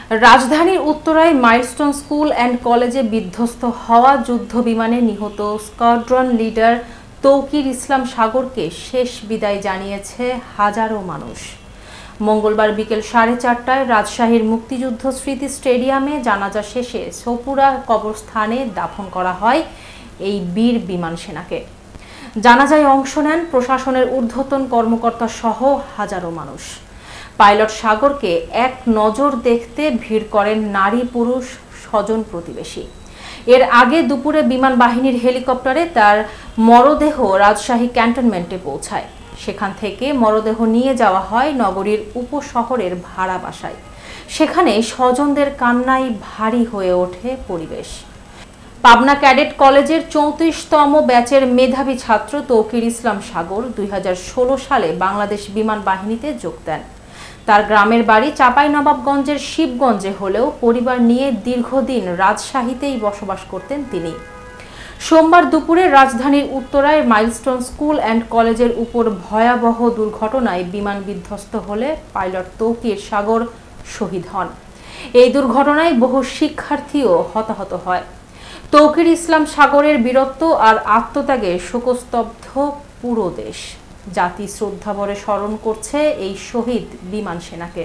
রাজধানীর উত্তরায় milestone school and কলেজে বিধ্বস্ত হওয়া যুদ্ধ বিমানে নিহত স্কোয়াড্রন লিডার তৌকির ইসলাম সাগরকে শেষ বিদায় জানিয়েছে হাজারো মানুষ। মঙ্গলবার বিকেল 4:30টায় রাজশাহীর মুক্তিযুদ্ধ স্মৃতি স্টেডিয়ামে জানাজা শেষে সোপুরা কবরস্থানে দাফন করা হয় এই বীর বিমান সেনাকে। জানাজায় অংশ নেন প্রশাসনের ঊর্ধ্বতন কর্মকর্তা সহ হাজারো মানুষ। পাইলট সাগরকে এক নজর দেখতে ভিড় করেন নারী পুরুষ স্বজন প্রতিবেশী। এর আগে দুপুরে বিমান বাহিনীর হেলিকপ্টারে তার মরদেহ রাজশাহী ক্যান্টনমেন্টে পৌঁছায়। সেখান থেকে মরদেহ নিয়ে যাওয়া হয় নগরীর উপশহরের ভাড়া বাসায়। সেখানে স্বজনদের কান্নায় ভারী হয়ে ওঠে পরিবেশ। পাবনা ক্যাডেট কলেজের 34তম ব্যাচের মেধাবী ছাত্র তৌকির ইসলাম সাগর 2016 সালে বাংলাদেশ বিমান বাহিনীতে যোগ দেন। তার গ্রামের বাড়ি চাঁপাইনবাবগঞ্জের শিবগঞ্জে হলেও পরিবার নিয়ে দীর্ঘদিন রাজশাহীতেই বসবাস করতেন তিনি। সোমবার দুপুরে রাজধানীর উত্তরায় মাইলস্টোন স্কুল অ্যান্ড কলেজের উপর ভয়াবহ দুর্ঘটনায় বিমান বিধ্বস্ত হলে পাইলট তৌকির সাগর শহীদ হন। এই দুর্ঘটনায় বহু শিক্ষার্থীও হতাহত হয়। তৌকির ইসলাম সাগরের বীরত্ব আর আত্মত্যাগে শোকস্তব্ধ পুরো দেশ। জাতি শ্রদ্ধাভরে স্মরণ করছে এই শহীদ বিমান সেনাকে।